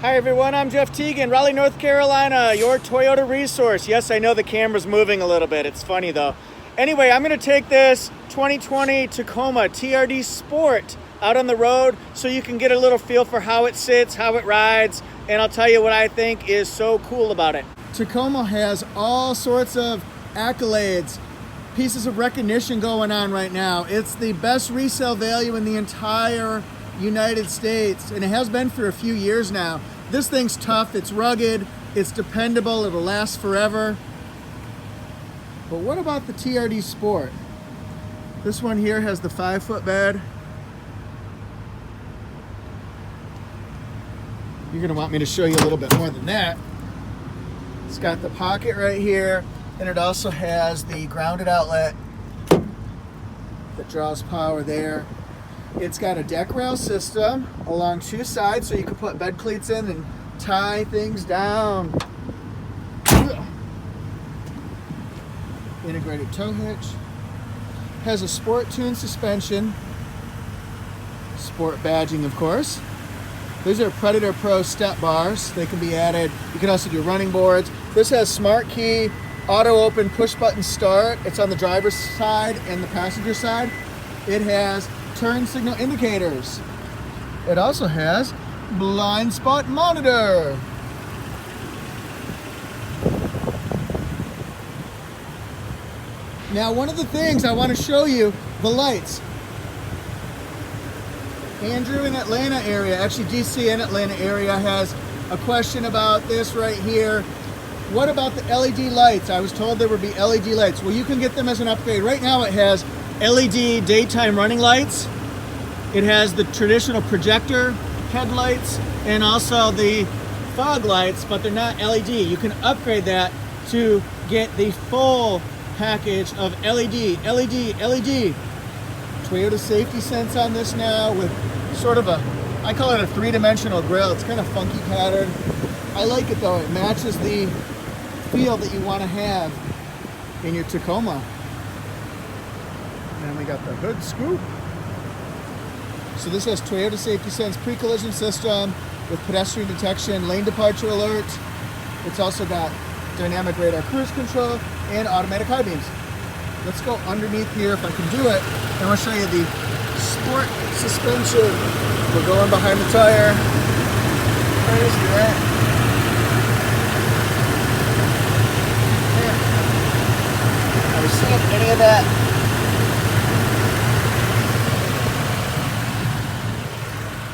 Hi everyone, I'm Jeff Teagan, Raleigh, North Carolina, your Toyota resource. Yes, I know the camera's moving a little bit. It's funny though. Anyway, I'm going to take this 2020 Tacoma TRD Sport out on the road so you can get a little feel for how it sits, how it rides, and I'll tell you what I think is so cool about it. Tacoma has all sorts of accolades, pieces of recognition going on right now. It's the best resale value in the entire United States, and it has been for a few years now. This thing's tough, it's rugged, it's dependable, it'll last forever. But what about the TRD Sport? This one here has the 5-foot bed. You're gonna want me to show you a little bit more than that. It's got the pocket right here, and it also has the grounded outlet that draws power there. It's got a deck rail system along two sides, so you can put bed cleats in and tie things down. Integrated tow hitch. Has a sport tune suspension. Sport badging, of course. These are Predator Pro step bars. They can be added. You can also do running boards. This has smart key, auto open, push button start. It's on the driver's side and the passenger side. It has turn signal indicators. It also has blind spot monitor. Now, one of the things I want to show you, the lights. Andrew in Atlanta area, actually DC and Atlanta area, has a question about this right here. What about the LED lights? I was told there would be LED lights. Well, you can get them as an upgrade. Right now it has LED daytime running lights. It has the traditional projector headlights and also the fog lights, but they're not LED. You can upgrade that to get the full package of LED. Toyota safety sense on this now with sort of a, I call it a three-dimensional grille. It's kind of funky pattern. I like it though. It matches the feel that you want to have in your Tacoma. And we got the hood scoop. So this has Toyota Safety Sense pre-collision system with pedestrian detection, lane departure alert. It's also got dynamic radar cruise control and automatic high beams. Let's go underneath here if I can do it, and I'll show you the sport suspension. We're going behind the tire. Crazy, right? Are we seeing any of that?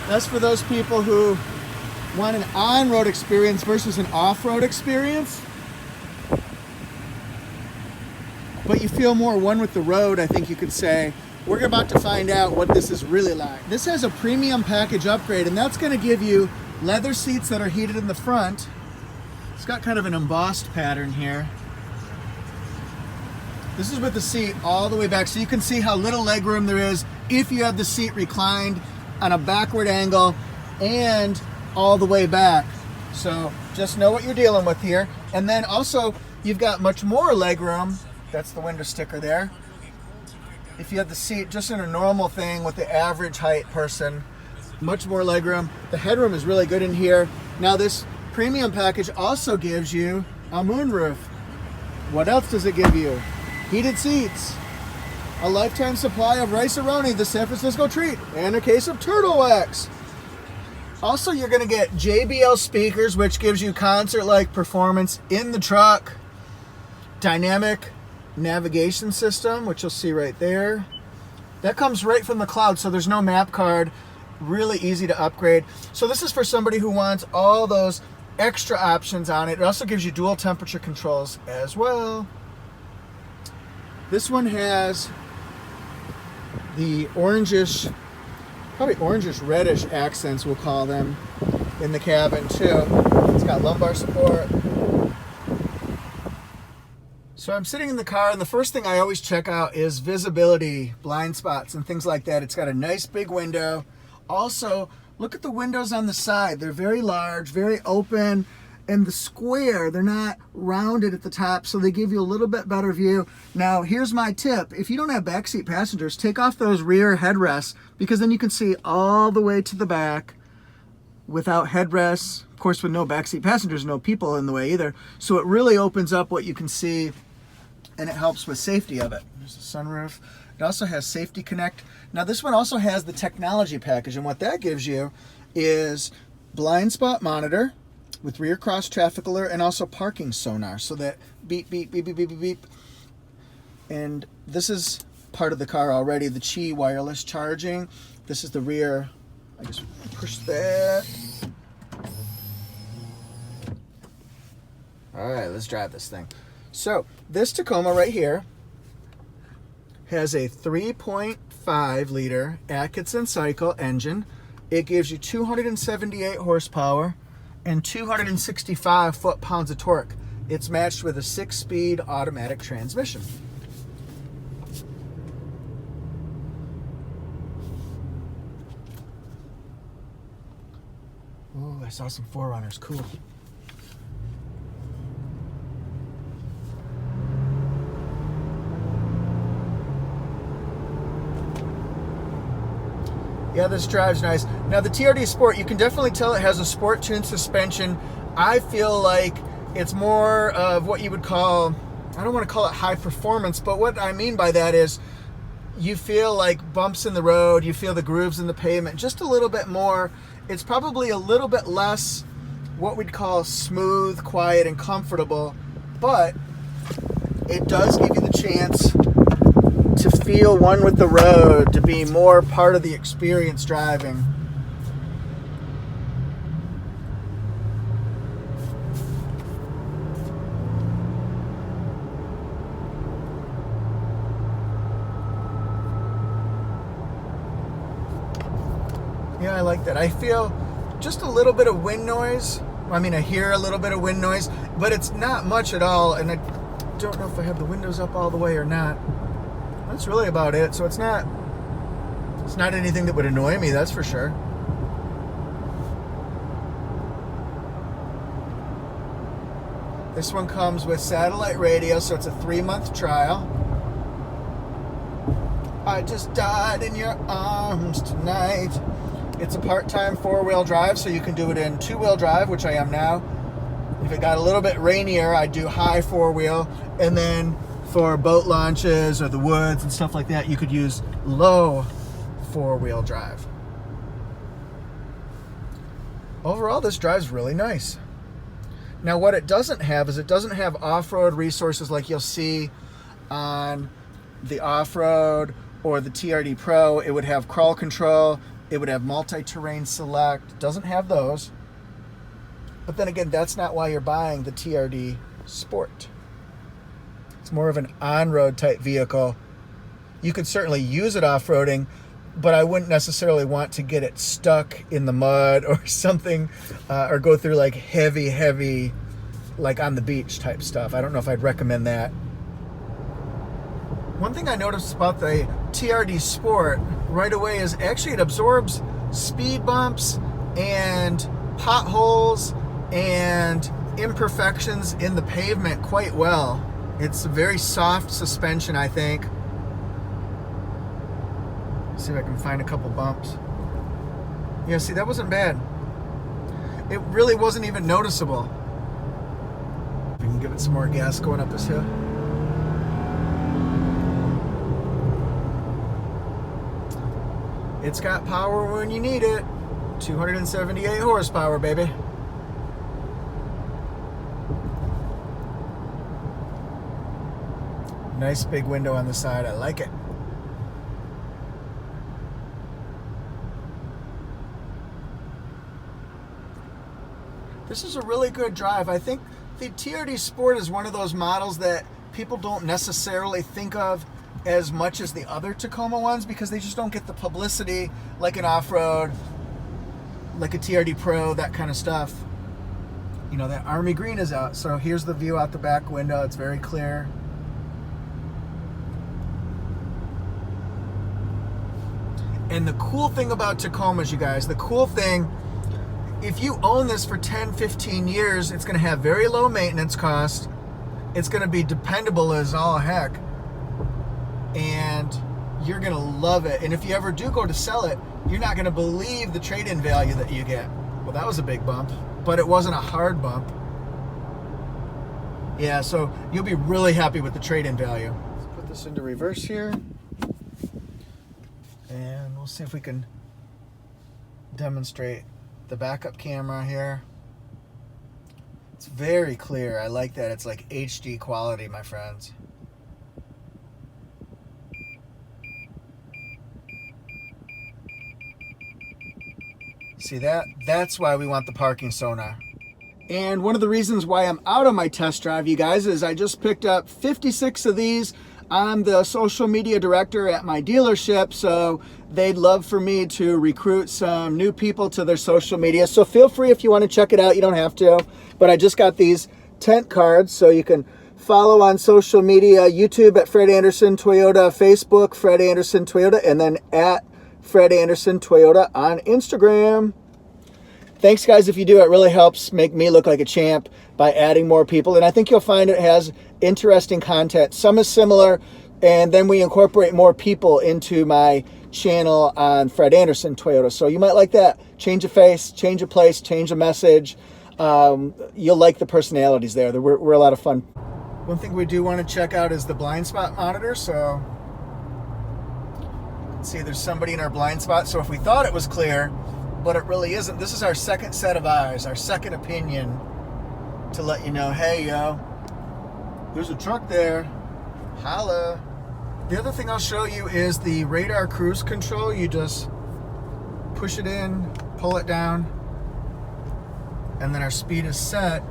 That's for those people who want an on-road experience versus an off-road experience. But you feel more one with the road, I think you could say. We're about to find out what this is really like. This has a premium package upgrade, and that's going to give you leather seats that are heated in the front. It's got kind of an embossed pattern here. This is with the seat all the way back, so you can see how little leg room there is if you have the seat reclined on a backward angle and all the way back. So just know what you're dealing with here. And then also you've got much more leg room. That's the window sticker there. If you have the seat just in a normal thing with the average height person, much more leg room. The headroom is really good in here. Now this premium package also gives you a moonroof. What else does it give you? Heated seats, a lifetime supply of rice-a-roni, the San Francisco treat, and a case of turtle wax. Also, you're going to get JBL speakers, which gives you concert-like performance in the truck. Dynamic navigation system, which you'll see right there. That comes right from the cloud, so there's no map card. Really easy to upgrade. So this is for somebody who wants all those extra options on it. It also gives you dual temperature controls as well. This one has the orangish, probably orangish reddish accents, we'll call them, in the cabin too. It's got lumbar support. So I'm sitting in the car, and the first thing I always check out is visibility, blind spots, and things like that. It's got a nice big window. Also, look at the windows on the side. They're very large, very open, and the square, they're not rounded at the top, so they give you a little bit better view. Now, here's my tip. If you don't have backseat passengers, take off those rear headrests, because then you can see all the way to the back. without headrests, of course with no backseat passengers, no people in the way either. So it really opens up what you can see, and it helps with safety of it. There's the sunroof. It also has Safety Connect. Now this one also has the technology package, and what that gives you is blind spot monitor with rear cross traffic alert and also parking sonar, so that beep, beep, beep, beep, beep, beep, beep. And this is part of the car already, the Qi wireless charging. This is the rear. I just push that. All right, let's drive this thing. So this Tacoma right here has a 3.5 liter Atkinson cycle engine. It gives you 278 horsepower and 265 foot-pounds of torque. It's matched with a 6-speed automatic transmission. Oh, I saw some 4Runners, cool. Yeah, this drives nice. Now the TRD Sport, you can definitely tell it has a sport tuned suspension. I feel like it's more of what you would call, I don't want to call it high performance, but what I mean by that is you feel like bumps in the road, you feel the grooves in the pavement just a little bit more. It's probably a little bit less what we'd call smooth, quiet, and comfortable, but it does give you the chance to feel one with the road, to be more part of the experience driving. Yeah, I like that. I feel just a little bit of wind noise. I mean, I hear a little bit of wind noise, but it's not much at all, and I don't know if I have the windows up all the way or not. That's really about it. So it's not anything that would annoy me, that's for sure. This one comes with satellite radio, so it's a 3-month trial. I just died in your arms tonight. It's a part-time 4-wheel drive, so you can do it in 2-wheel drive, which I am now. If it got a little bit rainier, I'd do high 4-wheel, and then for boat launches or the woods and stuff like that, you could use low 4-wheel drive. Overall, this drives really nice. Now, what it doesn't have is it doesn't have off-road resources like you'll see on the off-road or the TRD Pro. It would have crawl control. It would have multi-terrain select. It doesn't have those. But then again, that's not why you're buying the TRD Sport. It's more of an on-road type vehicle. You could certainly use it off-roading, but I wouldn't necessarily want to get it stuck in the mud or something, or go through like heavy, like on the beach type stuff. I don't know if I'd recommend that. One thing I noticed about the TRD Sport right away is actually it absorbs speed bumps and potholes and imperfections in the pavement quite well. It's a very soft suspension, I think. Let's see if I can find a couple bumps. Yeah, see, that wasn't bad. It really wasn't even noticeable. We can give it some more gas going up this hill. It's got power when you need it. 278 horsepower, baby. Nice big window on the side. I like it. This is a really good drive. I think the TRD Sport is one of those models that people don't necessarily think of as much as the other Tacoma ones because they just don't get the publicity like an off-road, like a TRD Pro, that kind of stuff. You know, that army green is out. So here's the view out the back window. It's very clear. And the cool thing about Tacomas, you guys, the cool thing, if you own this for 10, 15 years, it's going to have very low maintenance cost. It's going to be dependable as all heck. And you're going to love it. And if you ever do go to sell it, you're not going to believe the trade-in value that you get. Well, that was a big bump, but it wasn't a hard bump. Yeah, so you'll be really happy with the trade-in value. Let's put this into reverse here. And we'll see if we can demonstrate the backup camera here. It's very clear. I like that. It's like HD quality, my friends. See that? That's why we want the parking sonar. And one of the reasons why I'm out on my test drive, you guys, is I just picked up 56 of these. I'm the social media director at my dealership, so they'd love for me to recruit some new people to their social media. So feel free if you want to check it out. You don't have to. But I just got these tent cards, so you can follow on social media, YouTube at Fred Anderson Toyota, Facebook, Fred Anderson Toyota, and then at Fred Anderson Toyota on Instagram. Thanks, guys. If you do, it really helps make me look like a champ by adding more people. And I think you'll find it has interesting content. Some is similar, and then we incorporate more people into my channel on Fred Anderson Toyota. So you might like that. Change of face, change of place, change of message. You'll like the personalities there. We're a lot of fun. One thing we do want to check out is the blind spot monitor. So see, there's somebody in our blind spot. So if we thought it was clear, but it really isn't, this is our second set of eyes, our second opinion, to let you know, hey, yo, there's a truck there, holla. The other thing I'll show you is the radar cruise control. You just push it in, pull it down, and then our speed is set,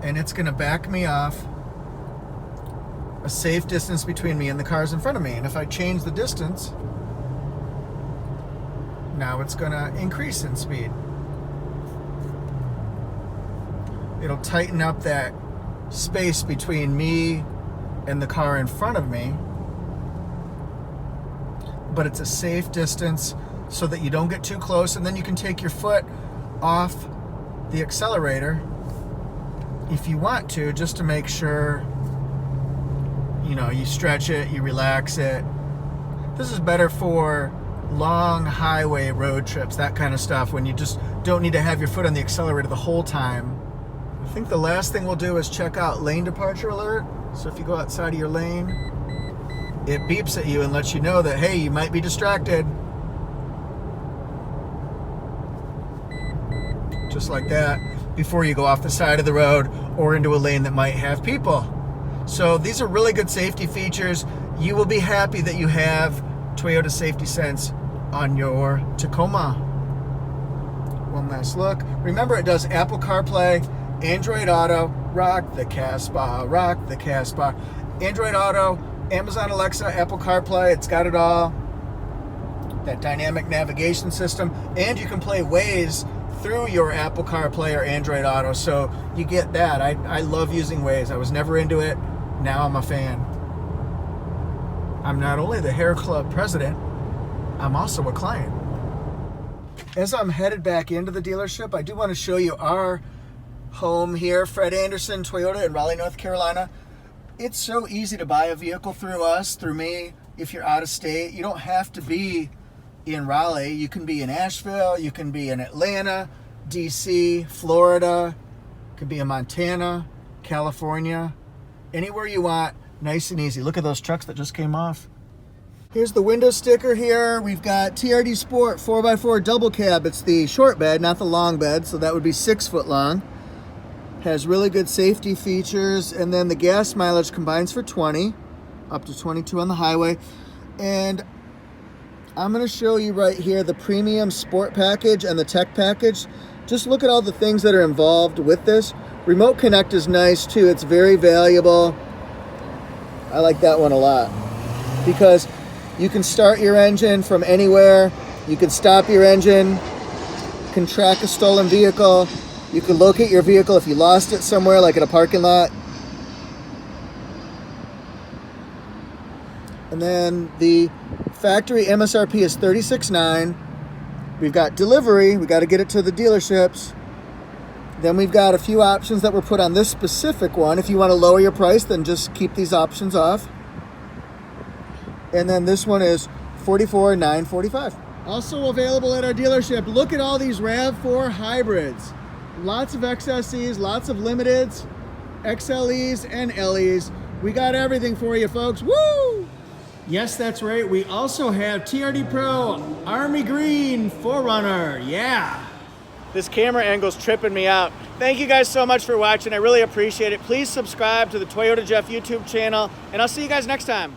and it's gonna back me off a safe distance between me and the cars in front of me. And if I change the distance, now it's gonna increase in speed. It'll tighten up that space between me and the car in front of me, but it's a safe distance so that you don't get too close, and then you can take your foot off the accelerator if you want to, just to make sure, you know, you stretch it, you relax it. This is better for long highway road trips, that kind of stuff, when you just don't need to have your foot on the accelerator the whole time. I think the last thing we'll do is check out lane departure alert. So if you go outside of your lane, it beeps at you and lets you know that, hey, you might be distracted. Just like that, before you go off the side of the road or into a lane that might have people. So these are really good safety features. You will be happy that you have Toyota Safety Sense on your Tacoma. One last look. Remember, it does Apple CarPlay, Android Auto, rock the Casbah, rock the Casbah. Android Auto, Amazon Alexa, Apple CarPlay, it's got it all. That dynamic navigation system, and you can play Waze through your Apple CarPlay or Android Auto, so you get that. I love using Waze. I was never into it. Now I'm a fan. I'm not only the Hair Club president, I'm also a client. As I'm headed back into the dealership, I do want to show you our home here, Fred Anderson Toyota in Raleigh, North Carolina. It's so easy to buy a vehicle through us, through me, if you're out of state. You don't have to be in Raleigh. You can be in Asheville, you can be in Atlanta, DC, Florida, you can be in Montana, California, anywhere you want, nice and easy. Look at those trucks that just came off. Here's the window sticker here. We've got TRD Sport 4x4 double cab. It's the short bed, not the long bed, so that would be 6 foot long. Has really good safety features, and then the gas mileage combines for 20, up to 22 on the highway. And I'm going to show you right here the premium sport package and the tech package. Just look at all the things that are involved with this. Remote connect is nice too. It's very valuable. I like that one a lot because you can start your engine from anywhere. You can stop your engine. You can track a stolen vehicle. You can locate your vehicle if you lost it somewhere, like in a parking lot. And then the factory MSRP is $36,900. We've got delivery. We got to get it to the dealerships. Then we've got a few options that were put on this specific one. If you want to lower your price, then just keep these options off. And then this one is $44,945. Also available at our dealership. Look at all these RAV4 hybrids. Lots of XSEs, lots of limiteds, XLEs, and LEs. We got everything for you, folks. Woo! Yes, that's right. We also have TRD Pro Army Green 4Runner. Yeah. This camera angle's tripping me out. Thank you guys so much for watching. I really appreciate it. Please subscribe to the Toyota Jeff YouTube channel, and I'll see you guys next time.